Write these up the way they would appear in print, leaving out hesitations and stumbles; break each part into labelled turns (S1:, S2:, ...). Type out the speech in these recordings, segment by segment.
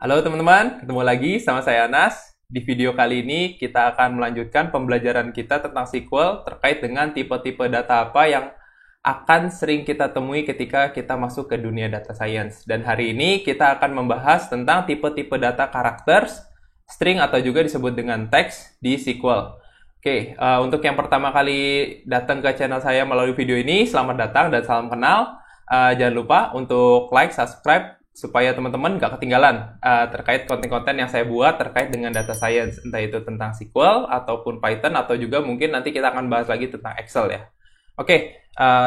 S1: Halo teman-teman, ketemu lagi sama saya Anas. Di video kali ini kita akan melanjutkan pembelajaran kita tentang SQL terkait dengan tipe-tipe data apa yang akan sering kita temui ketika kita masuk ke dunia data science. Dan hari ini kita akan membahas tentang tipe-tipe data characters, string atau juga disebut dengan teks di SQL. Oke, untuk yang pertama kali datang ke channel saya melalui video ini, selamat datang dan salam kenal. Jangan lupa untuk like, subscribe, supaya teman-teman nggak ketinggalan terkait konten-konten yang saya buat terkait dengan data science, entah itu tentang SQL ataupun Python atau juga mungkin nanti kita akan bahas lagi tentang Excel ya. Oke,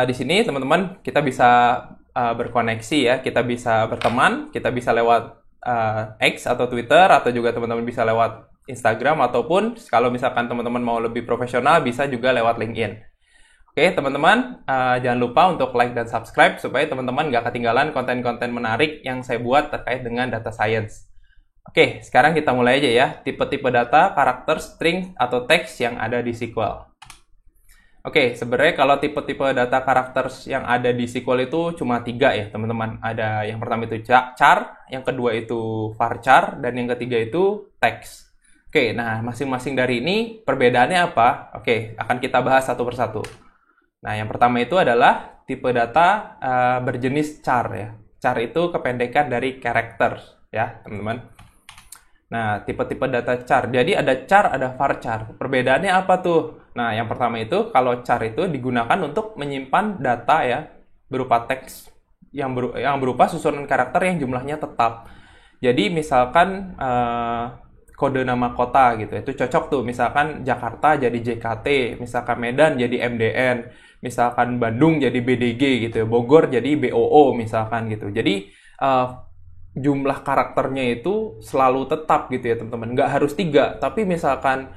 S1: di sini teman-teman kita bisa berkoneksi ya, kita bisa berteman, kita bisa lewat X atau Twitter atau juga teman-teman bisa lewat Instagram ataupun kalau misalkan teman-teman mau lebih profesional bisa juga lewat LinkedIn. Oke, teman-teman, jangan lupa untuk like dan subscribe supaya teman-teman nggak ketinggalan konten-konten menarik yang saya buat terkait dengan data science. Oke, sekarang kita mulai aja ya. Tipe-tipe data, karakter, string, atau teks yang ada di SQL. Oke, sebenarnya kalau tipe-tipe data karakter yang ada di SQL itu cuma 3 ya, teman-teman. Ada yang pertama itu char, yang kedua itu varchar, dan yang ketiga itu teks. Oke, nah masing-masing dari ini perbedaannya apa? Oke, akan kita bahas satu persatu. Nah, yang pertama itu adalah tipe data berjenis char ya. Char itu kependekan dari character ya, teman-teman. Nah, tipe-tipe data char. Jadi ada char, ada varchar. Perbedaannya apa tuh? Nah, yang pertama itu kalau char itu digunakan untuk menyimpan data ya berupa teks yang berupa susunan karakter yang jumlahnya tetap. Jadi misalkan kode nama kota gitu, itu cocok tuh. Misalkan Jakarta jadi JKT, misalkan Medan jadi MDN, misalkan Bandung jadi BDG gitu, Bogor jadi BOO misalkan gitu. Jadi jumlah karakternya itu selalu tetap gitu ya teman-teman. Nggak harus 3, tapi misalkan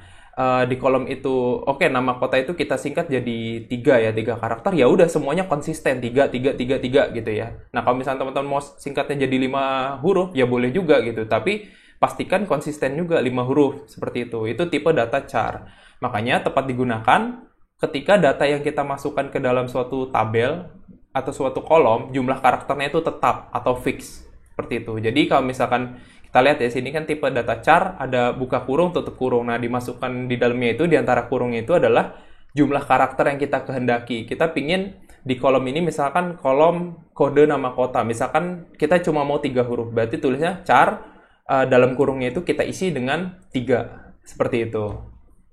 S1: di kolom itu, oke, nama kota itu kita singkat jadi 3 ya, 3 karakter, ya udah semuanya konsisten 3, 3, 3, 3 gitu ya. Nah, kalau misalnya teman-teman mau singkatnya jadi 5 huruf, ya boleh juga gitu. Tapi pastikan konsisten juga 5 huruf, seperti itu. Itu tipe data char. Makanya tepat digunakan ketika data yang kita masukkan ke dalam suatu tabel atau suatu kolom, jumlah karakternya itu tetap atau fix. Seperti itu. Jadi kalau misalkan kita lihat ya, sini kan tipe data char, ada buka kurung, tutup kurung. Nah, dimasukkan di dalamnya itu, di antara kurungnya itu adalah jumlah karakter yang kita kehendaki. Kita pingin di kolom ini misalkan kolom kode nama kota. Misalkan kita cuma mau 3 huruf, berarti tulisnya char, dalam kurungnya itu kita isi dengan 3, seperti itu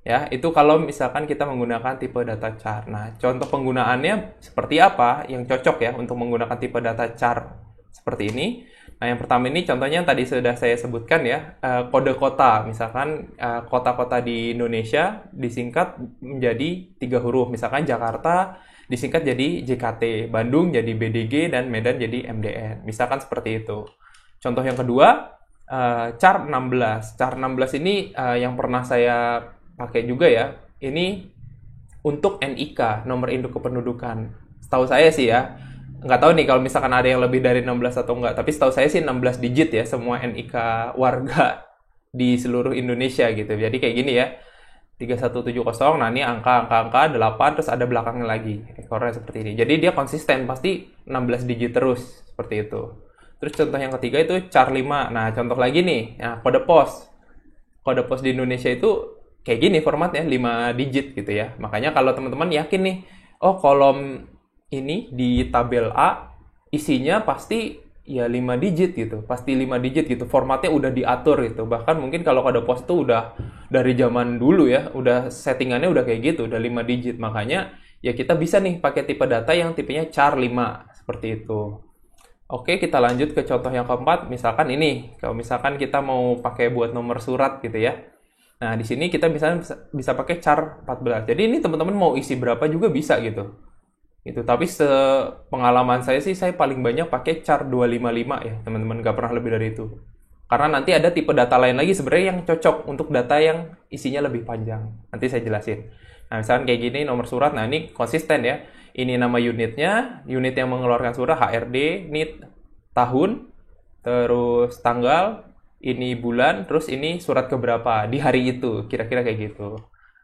S1: ya. Itu kalau misalkan kita menggunakan tipe data char. Nah, contoh penggunaannya seperti apa yang cocok ya untuk menggunakan tipe data char seperti ini. Nah, yang pertama ini contohnya yang tadi sudah saya sebutkan ya, kode kota. Misalkan kota-kota di Indonesia disingkat menjadi 3 huruf, misalkan Jakarta disingkat jadi JKT, Bandung jadi BDG, dan Medan jadi MDN, misalkan seperti itu. Contoh yang kedua, char 16. Char 16 ini yang pernah saya pakai juga ya. Ini untuk NIK, nomor induk kependudukan. Setahu saya sih ya, nggak tahu nih kalau misalkan ada yang lebih dari 16 atau enggak, tapi setahu saya sih 16 digit ya semua NIK warga di seluruh Indonesia gitu. Jadi kayak gini ya, 3170, nah ini angka 8, terus ada belakangnya lagi, ekornya seperti ini. Jadi dia konsisten, pasti 16 digit terus, seperti itu. Terus contoh yang ketiga itu char 5. Nah, contoh lagi nih, nah, kode pos. Kode pos di Indonesia itu kayak gini formatnya, 5 digit gitu ya. Makanya kalau teman-teman yakin nih, oh kolom ini di tabel A isinya pasti ya 5 digit gitu. Pasti 5 digit gitu. Formatnya udah diatur gitu. Bahkan mungkin kalau kode pos itu udah dari zaman dulu ya, udah settingannya udah kayak gitu, udah 5 digit. Makanya ya kita bisa nih pakai tipe data yang tipenya char 5 seperti itu. Oke, kita lanjut ke contoh yang keempat. Misalkan ini, kalau misalkan kita mau pakai buat nomor surat gitu ya. Nah, di sini kita bisa pakai char 14. Jadi ini teman-teman mau isi berapa juga bisa gitu. Gitu. Tapi sepengalaman saya sih, saya paling banyak pakai char 255 ya, teman-teman. Nggak pernah lebih dari itu. Karena nanti ada tipe data lain lagi sebenarnya yang cocok untuk data yang isinya lebih panjang. Nanti saya jelasin. Nah, misalkan kayak gini, nomor surat. Nah, ini konsisten ya. Ini nama unitnya, unit yang mengeluarkan surat, HRD, ini tahun, terus tanggal, ini bulan, terus ini surat keberapa, di hari itu, kira-kira kayak gitu.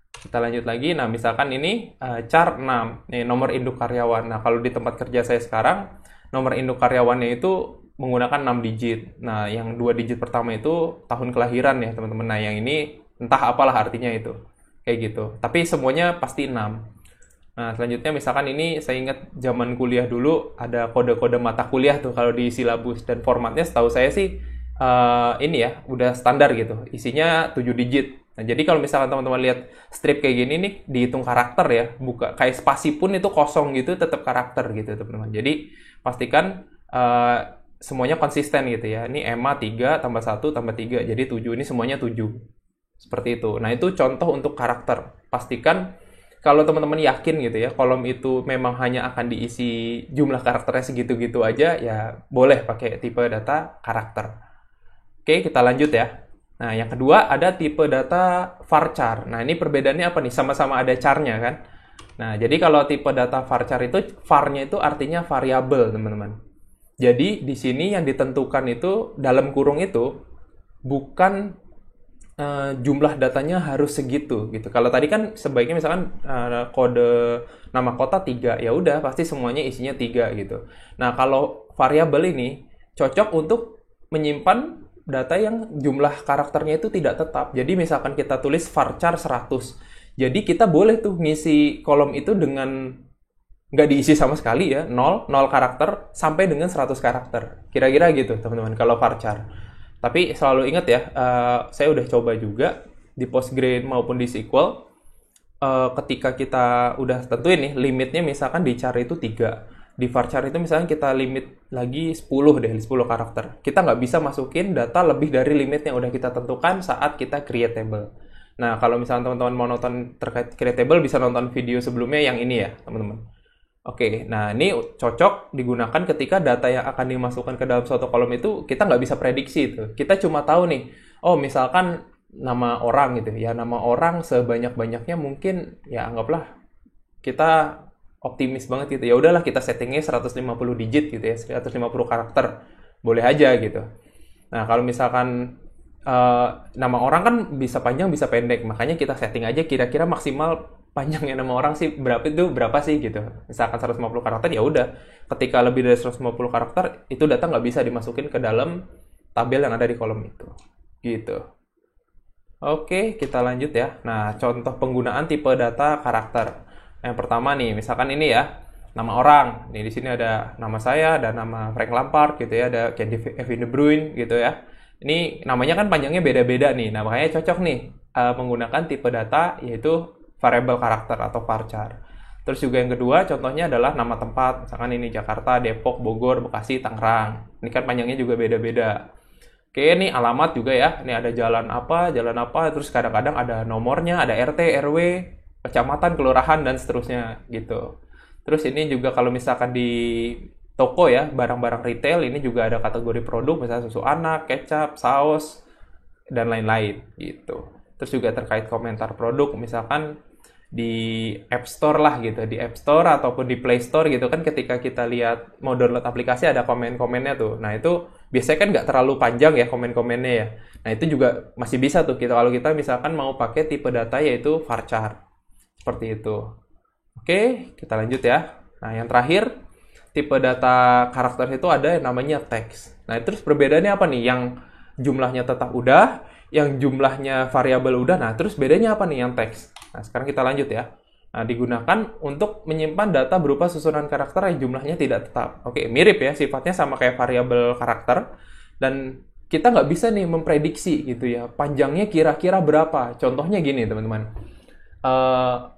S1: Kita lanjut lagi, nah misalkan ini char 6, nih nomor induk karyawan. Nah, kalau di tempat kerja saya sekarang, nomor induk karyawannya itu menggunakan 6 digit. Nah, yang 2 digit pertama itu tahun kelahiran ya, teman-teman. Nah, yang ini entah apalah artinya itu. Kayak gitu. Tapi semuanya pasti 6. Nah, selanjutnya misalkan ini saya ingat zaman kuliah dulu ada kode-kode mata kuliah tuh kalau di silabus, dan formatnya setahu saya sih ini ya udah standar gitu. Isinya 7 digit. Nah, jadi kalau misalkan teman-teman lihat strip kayak gini nih dihitung karakter ya, buka kayak spasi pun itu kosong gitu tetap karakter gitu, teman-teman. Jadi pastikan semuanya konsisten gitu ya. Ini EMA 3 tambah 1 tambah 3 jadi 7. Ini semuanya 7. Seperti itu. Nah, itu contoh untuk karakter. Pastikan kalau teman-teman yakin gitu ya, kolom itu memang hanya akan diisi jumlah karakternya segitu-gitu aja, ya boleh pakai tipe data karakter. Oke, kita lanjut ya. Nah, yang kedua ada tipe data varchar. Nah, ini perbedaannya apa nih? Sama-sama ada char-nya kan? Nah, jadi kalau tipe data varchar itu, var-nya itu artinya variabel, teman-teman. Jadi, di sini yang ditentukan itu, dalam kurung itu, bukan jumlah datanya harus segitu gitu. Kalau tadi kan sebaiknya misalkan kode nama kota 3, ya udah pasti semuanya isinya 3 gitu. Nah, kalau variabel ini cocok untuk menyimpan data yang jumlah karakternya itu tidak tetap. Jadi misalkan kita tulis varchar 100. Jadi kita boleh tuh ngisi kolom itu dengan nggak diisi sama sekali ya, 0 karakter sampai dengan 100 karakter. Kira-kira gitu teman-teman kalau varchar. Tapi selalu ingat ya, saya udah coba juga di Postgre maupun di SQL, ketika kita udah tentuin nih, limitnya misalkan di char itu 3. Di varchar itu misalkan kita limit lagi 10 deh, 10 karakter. Kita nggak bisa masukin data lebih dari limit yang udah kita tentukan saat kita create table. Nah, kalau misalnya teman-teman mau nonton terkait create table, bisa nonton video sebelumnya yang ini ya, teman-teman. Oke, nah ini cocok digunakan ketika data yang akan dimasukkan ke dalam suatu kolom itu kita nggak bisa prediksi itu. Kita cuma tahu nih, oh misalkan nama orang gitu ya, nama orang sebanyak-banyaknya mungkin ya anggaplah kita optimis banget gitu. Ya udahlah kita settingnya 150 digit gitu ya, 150 karakter. Boleh aja gitu. Nah, kalau misalkan nama orang kan bisa panjang bisa pendek, makanya kita setting aja kira-kira maksimal panjangnya nama orang sih berapa sih gitu. Misalkan 150 karakter ya udah. Ketika lebih dari 150 karakter itu data nggak bisa dimasukin ke dalam tabel yang ada di kolom itu. Gitu. Oke, kita lanjut ya. Nah, contoh penggunaan tipe data karakter. Yang pertama nih, misalkan ini ya, nama orang. Nih di sini ada nama saya, ada nama Frank Lampard gitu ya, ada Kevin De Bruyne gitu ya. Ini namanya kan panjangnya beda-beda nih. Nah, makanya cocok nih menggunakan tipe data yaitu variable karakter atau varchar. Terus juga yang kedua contohnya adalah nama tempat. Misalkan ini Jakarta, Depok, Bogor, Bekasi, Tangerang. Ini kan panjangnya juga beda-beda. Oke, ini alamat juga ya. Ini ada jalan apa, terus kadang-kadang ada nomornya, ada RT, RW, kecamatan, kelurahan, dan seterusnya gitu. Terus ini juga kalau misalkan di toko ya, barang-barang retail, ini juga ada kategori produk, misalnya susu anak, kecap, saus, dan lain-lain gitu. Terus juga terkait komentar produk, misalkan di App Store lah gitu, di App Store ataupun di Play Store gitu kan, ketika kita lihat mau download aplikasi ada komen-komennya tuh. Nah itu biasanya kan nggak terlalu panjang ya komen-komennya ya. Nah itu juga masih bisa tuh kita kalau kita misalkan mau pakai tipe data yaitu varchar. Seperti itu. Oke, kita lanjut ya. Nah yang terakhir, tipe data karakter itu ada yang namanya teks. Nah terus perbedaannya apa nih? Yang jumlahnya tetap udah, yang jumlahnya variabel udah. Nah terus bedanya apa nih yang teks? Nah sekarang kita lanjut ya. Nah digunakan untuk menyimpan data berupa susunan karakter yang jumlahnya tidak tetap. Oke, mirip ya sifatnya sama kayak variabel karakter. Dan kita nggak bisa nih memprediksi gitu ya. Panjangnya kira-kira berapa. Contohnya gini teman-teman.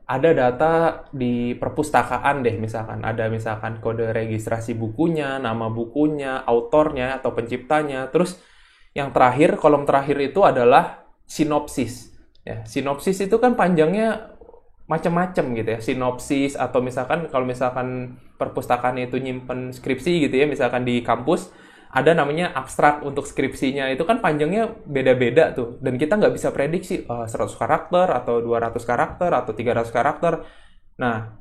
S1: Ada data di perpustakaan deh misalkan. Ada misalkan kode registrasi bukunya, nama bukunya, autornya atau penciptanya. Terus yang terakhir, kolom terakhir itu adalah sinopsis. Ya, sinopsis itu kan panjangnya macam-macam gitu ya. Sinopsis atau misalkan kalau misalkan perpustakaan itu nyimpen skripsi gitu ya, misalkan di kampus ada namanya abstrak untuk skripsinya, itu kan panjangnya beda-beda tuh. Dan kita nggak bisa prediksi 100 karakter atau 200 karakter atau 300 karakter. Nah,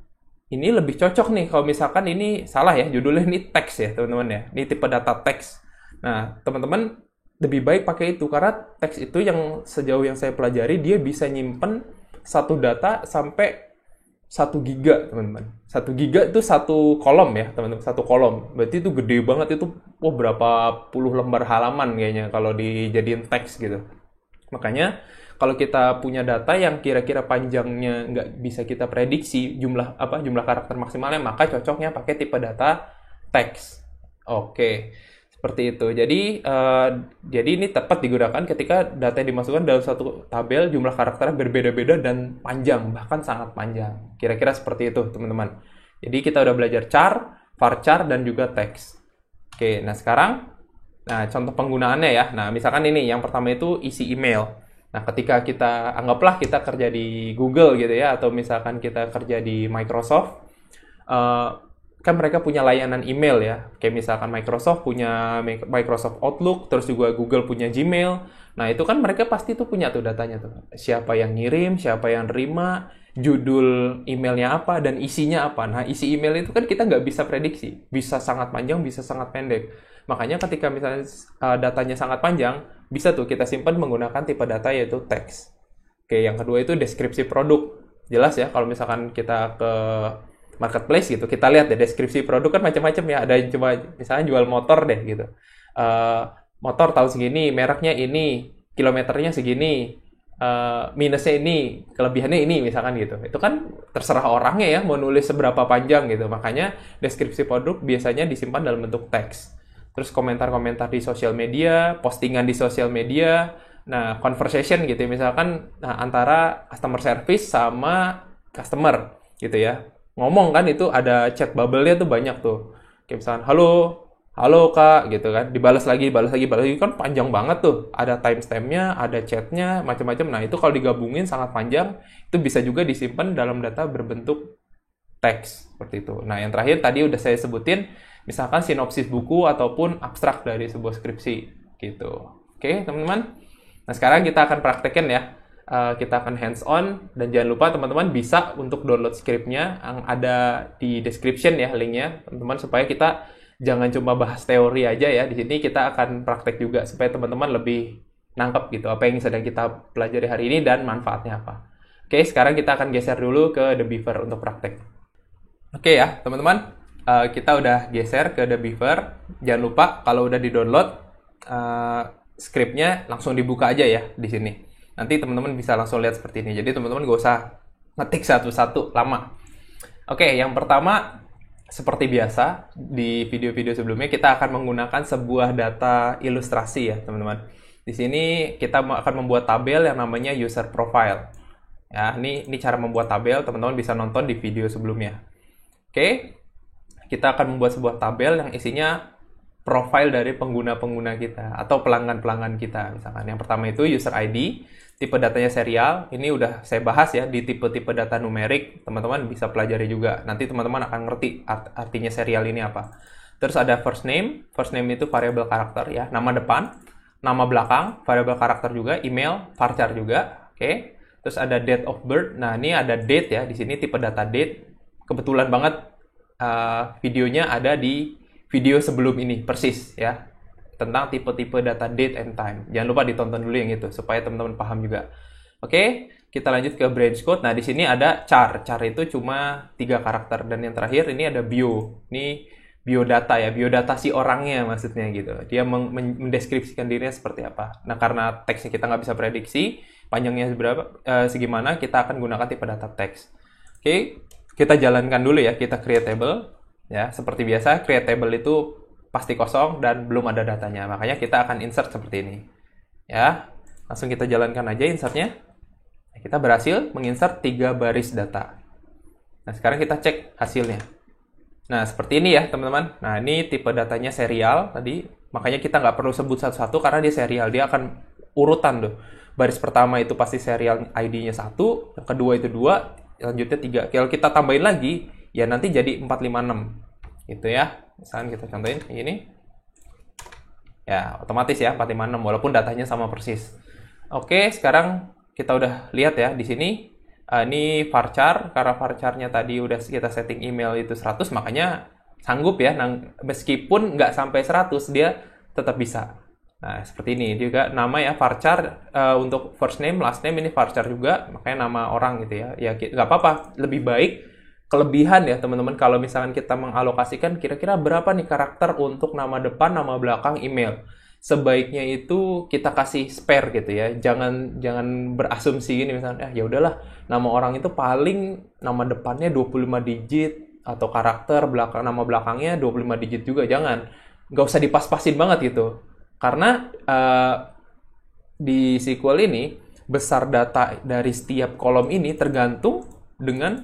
S1: ini lebih cocok nih kalau misalkan ini salah ya, judulnya ini teks ya teman-teman ya. Ini tipe data teks. Nah, teman-teman lebih baik pakai itu karena teks itu yang sejauh yang saya pelajari dia bisa nyimpen satu data sampai 1 giga, teman-teman. 1 giga itu satu kolom ya, teman-teman. Satu kolom. Berarti itu gede banget itu. Wah, berapa puluh lembar halaman kayaknya kalau dijadiin teks gitu. Makanya kalau kita punya data yang kira-kira panjangnya nggak bisa kita prediksi jumlah karakter maksimalnya, maka cocoknya pakai tipe data teks. Oke, seperti itu. Jadi ini tepat digunakan ketika data yang dimasukkan dalam satu tabel jumlah karakternya berbeda-beda dan panjang, bahkan sangat panjang. Kira-kira seperti itu, teman-teman. Jadi kita udah belajar char, varchar, dan juga teks. Oke, nah sekarang, contoh penggunaannya ya. Nah, misalkan ini, yang pertama itu isi email. Nah, ketika anggaplah kita kerja di Google gitu ya, atau misalkan kita kerja di Microsoft, kan mereka punya layanan email ya. Kayak misalkan Microsoft punya Microsoft Outlook, terus juga Google punya Gmail. Nah, itu kan mereka pasti tuh punya tuh datanya tuh. Siapa yang ngirim, siapa yang nerima, judul emailnya apa, dan isinya apa. Nah, isi email itu kan kita nggak bisa prediksi. Bisa sangat panjang, bisa sangat pendek. Makanya ketika misalnya datanya sangat panjang, bisa tuh kita simpan menggunakan tipe data yaitu teks. Oke, yang kedua itu deskripsi produk. Jelas ya, kalau misalkan kita ke marketplace gitu, kita lihat deh deskripsi produk kan macam-macam ya. Ada yang cuma misalnya jual motor deh gitu. Motor tahun segini, mereknya ini, kilometernya segini, minusnya ini, kelebihannya ini misalkan gitu. Itu kan terserah orangnya ya mau nulis seberapa panjang gitu. Makanya deskripsi produk biasanya disimpan dalam bentuk teks. Terus komentar-komentar di sosial media, postingan di sosial media, nah conversation gitu misalkan antara customer service sama customer gitu ya. Ngomong kan itu ada chat bubble-nya tuh banyak tuh. Kayak misalkan, halo kak gitu kan. Dibalas lagi kan panjang banget tuh. Ada timestamp-nya, ada chat-nya, macam-macam. Nah itu kalau digabungin sangat panjang, itu bisa juga disimpan dalam data berbentuk teks seperti itu. Nah yang terakhir tadi udah saya sebutin, misalkan sinopsis buku ataupun abstrak dari sebuah skripsi gitu. Oke teman-teman. Nah sekarang kita akan praktekin ya. Kita akan hands on dan jangan lupa teman-teman bisa untuk download skripnya yang ada di description ya linknya teman-teman supaya kita jangan cuma bahas teori aja ya. Di sini kita akan praktek juga supaya teman-teman lebih nangkep gitu apa yang sedang kita pelajari hari ini dan manfaatnya apa. Oke, sekarang kita akan geser dulu ke The Beaver untuk praktek. Oke ya, teman-teman. Kita udah geser ke The Beaver. Jangan lupa kalau udah di-download skripnya langsung dibuka aja ya di sini. Nanti teman-teman bisa langsung lihat seperti ini. Jadi teman-teman gak usah ngetik satu-satu lama. Oke, yang pertama seperti biasa di video-video sebelumnya kita akan menggunakan sebuah data ilustrasi ya teman-teman. Di sini kita akan membuat tabel yang namanya user profile. Ya, ini cara membuat tabel, teman-teman bisa nonton di video sebelumnya. Oke, kita akan membuat sebuah tabel yang isinya profil dari pengguna-pengguna kita atau pelanggan-pelanggan kita. Misalkan yang pertama itu user ID, tipe datanya serial. Ini udah saya bahas ya di tipe-tipe data numerik. Teman-teman bisa pelajari juga. Nanti teman-teman akan ngerti artinya serial ini apa. Terus ada first name. First name itu variabel karakter ya. Nama depan, nama belakang, variabel karakter juga, email, varchar juga. Oke. Terus ada date of birth. Nah, ini ada date ya. Di sini tipe data date. Kebetulan banget videonya ada di video sebelum ini persis ya tentang tipe-tipe data date and time. Jangan lupa ditonton dulu yang itu supaya teman-teman paham juga. Oke, kita lanjut ke branch code. Nah, di sini ada char. Char itu cuma 3 karakter dan yang terakhir ini ada bio. Ini biodata ya, biodata si orangnya maksudnya gitu. Dia mendeskripsikan dirinya seperti apa. Nah, karena teksnya kita nggak bisa prediksi panjangnya segimana, kita akan gunakan tipe data teks. Oke, kita jalankan dulu ya, kita create table. Ya, seperti biasa, create table itu pasti kosong dan belum ada datanya. Makanya kita akan insert seperti ini. Ya, langsung kita jalankan aja insertnya. Kita berhasil menginsert 3 baris data. Nah, sekarang kita cek hasilnya. Nah, seperti ini ya, teman-teman. Nah, ini tipe datanya serial tadi. Makanya kita nggak perlu sebut satu-satu karena dia serial. Dia akan urutan tuh. Baris pertama itu pasti serial ID-nya 1, yang kedua itu 2, selanjutnya 3. Kalau kita tambahin lagi, ya nanti jadi 456 gitu ya. Misalnya kita contohin ini ya otomatis ya 456 walaupun datanya sama persis. Oke, sekarang kita udah lihat ya di sini ini varchar. Karena varcharnya tadi udah kita setting email itu 100, makanya sanggup ya meskipun nggak sampai 100 dia tetap bisa. Nah, seperti ini juga nama ya varchar untuk first name, last name ini varchar juga, makanya nama orang gitu ya. Ya nggak apa-apa, lebih baik kelebihan ya teman-teman kalau misalkan kita mengalokasikan kira-kira berapa nih karakter untuk nama depan, nama belakang, email. Sebaiknya itu kita kasih spare gitu ya. Jangan berasumsi gini misalnya, ya udahlah, nama orang itu paling nama depannya 25 digit atau karakter nama belakangnya 25 digit juga. Jangan. Nggak usah dipas-pasin banget gitu. Karena di SQL ini besar data dari setiap kolom ini tergantung dengan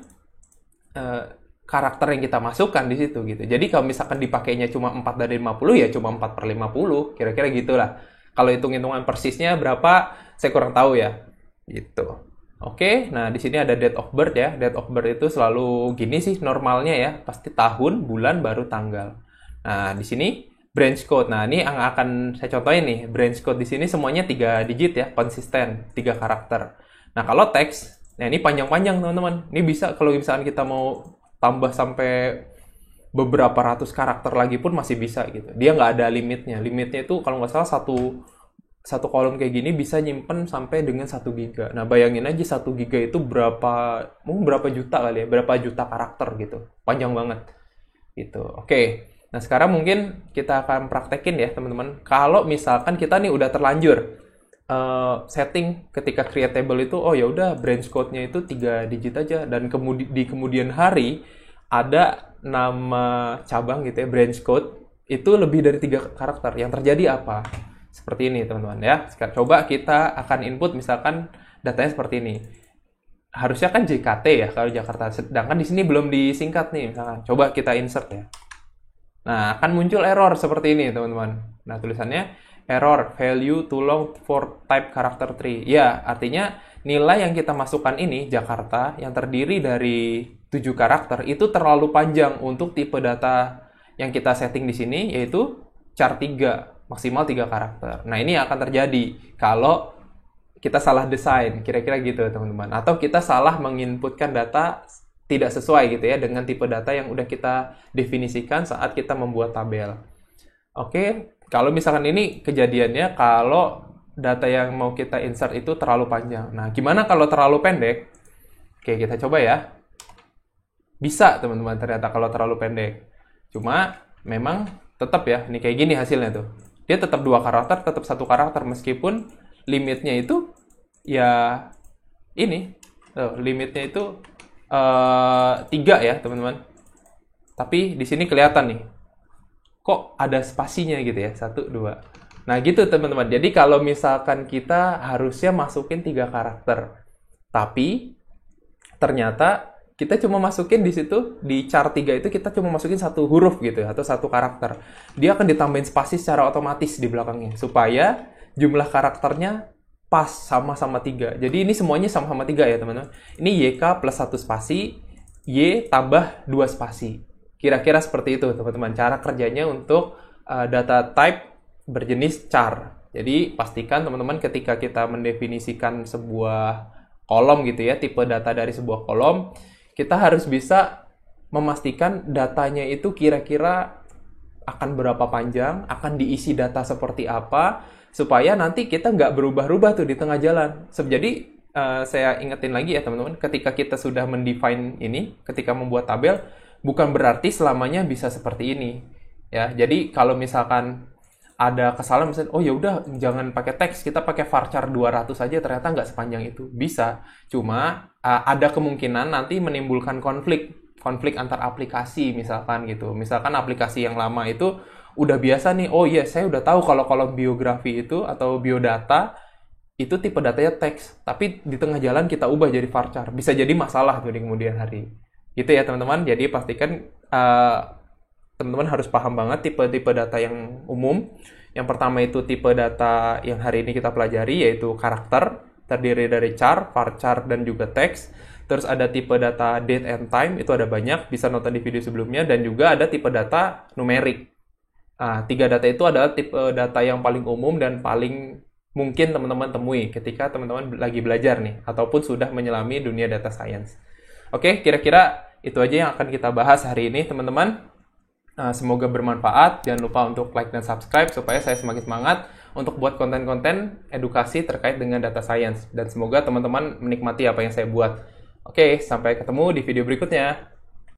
S1: karakter yang kita masukkan di situ gitu. Jadi kalau misalkan dipakainya cuma 4 dari 50 ya cuma 4 per 50, kira-kira gitulah. Kalau hitung-hitungan persisnya berapa, saya kurang tahu ya. Gitu. Oke, nah di sini ada date of birth ya. Date of birth itu selalu gini sih normalnya ya, pasti tahun, bulan, baru tanggal. Nah, di sini branch code. Nah, ini yang akan saya contohin nih. Branch code di sini semuanya 3 digit ya, konsisten, 3 karakter. Nah, kalau teks, nah ini panjang-panjang teman-teman. Ini bisa kalau misalkan kita mau tambah sampai beberapa ratus karakter lagi pun masih bisa gitu. Dia nggak ada limitnya. Limitnya itu kalau nggak salah satu kolom kayak gini bisa nyimpen sampai dengan 1 giga. Nah, bayangin aja 1 giga itu mungkin berapa juta kali ya, berapa juta karakter gitu. Panjang banget. Gitu. Oke. Nah, sekarang mungkin kita akan praktekin ya, teman-teman. Kalau misalkan kita nih udah terlanjur setting ketika create table itu, oh ya udah branch code-nya itu 3 digit aja dan di kemudian hari ada nama cabang gitu ya, branch code itu lebih dari 3 karakter. Yang terjadi apa? Seperti ini teman-teman ya. Sekarang coba kita akan input misalkan datanya seperti ini. Harusnya kan JKT ya kalau Jakarta. Sedangkan di sini belum disingkat nih misalkan. Coba kita insert ya. Nah, akan muncul error seperti ini teman-teman. Nah, tulisannya error value too long for type character tree. Ya, artinya nilai yang kita masukkan ini Jakarta yang terdiri dari 7 karakter itu terlalu panjang untuk tipe data yang kita setting di sini yaitu char 3. Maksimal 3 karakter. Nah, ini akan terjadi kalau kita salah desain, kira-kira gitu teman-teman. Atau kita salah menginputkan data tidak sesuai gitu ya dengan tipe data yang udah kita definisikan saat kita membuat tabel. Oke, kalau misalkan ini kejadiannya kalau data yang mau kita insert itu terlalu panjang. Nah, gimana kalau terlalu pendek? Oke, kita coba ya. Bisa teman-teman ternyata kalau terlalu pendek. Cuma memang tetap ya, ini kayak gini hasilnya tuh. Dia tetap 2 karakter, tetap 1 karakter meskipun limitnya itu ya ini. Limitnya itu 3 ya, teman-teman. Tapi di sini kelihatan nih. Kok ada spasinya gitu ya, 1, 2. Nah, gitu teman-teman. Jadi kalau misalkan kita harusnya masukin 3 karakter. Tapi ternyata kita cuma masukin di situ, di char 3 itu kita cuma masukin 1 huruf gitu atau 1 karakter. Dia akan ditambahin spasi secara otomatis di belakangnya supaya jumlah karakternya pas sama-sama 3. Jadi ini semuanya sama-sama 3 ya teman-teman. Ini YK plus 1 spasi, Y tambah 2 spasi. Kira-kira seperti itu teman-teman cara kerjanya untuk data type berjenis char. Jadi pastikan teman-teman ketika kita mendefinisikan sebuah kolom gitu ya, tipe data dari sebuah kolom, kita harus bisa memastikan datanya itu kira-kira akan berapa panjang, akan diisi data seperti apa, supaya nanti kita nggak berubah-ubah tuh di tengah jalan. Jadi saya ingetin lagi ya teman-teman, ketika kita sudah mendefine ini, ketika membuat tabel, bukan berarti selamanya bisa seperti ini. Ya, jadi kalau misalkan ada kesalahan misalnya, oh ya udah jangan pakai teks, kita pakai varchar 200 aja, ternyata nggak sepanjang itu. Bisa, cuma ada kemungkinan nanti menimbulkan konflik antar aplikasi misalkan gitu. Misalkan aplikasi yang lama itu udah biasa nih, oh iya saya udah tahu kalau kolom biografi itu atau biodata itu tipe datanya teks, tapi di tengah jalan kita ubah jadi varchar. Bisa jadi masalah tuh di kemudian hari. Gitu ya teman-teman, jadi pastikan teman-teman harus paham banget tipe-tipe data yang umum. Yang pertama itu tipe data yang hari ini kita pelajari, yaitu karakter, terdiri dari char, varchar, dan juga teks. Terus ada tipe data date and time, itu ada banyak, bisa nonton di video sebelumnya. Dan juga ada tipe data numerik. 3 data itu adalah tipe data yang paling umum dan paling mungkin teman-teman temui ketika teman-teman lagi belajar nih, ataupun sudah menyelami dunia data science. Oke, kira-kira itu aja yang akan kita bahas hari ini, teman-teman. Semoga bermanfaat. Jangan lupa untuk like dan subscribe supaya saya semakin semangat untuk buat konten-konten edukasi terkait dengan data science. Dan semoga teman-teman menikmati apa yang saya buat. Oke, sampai ketemu di video berikutnya.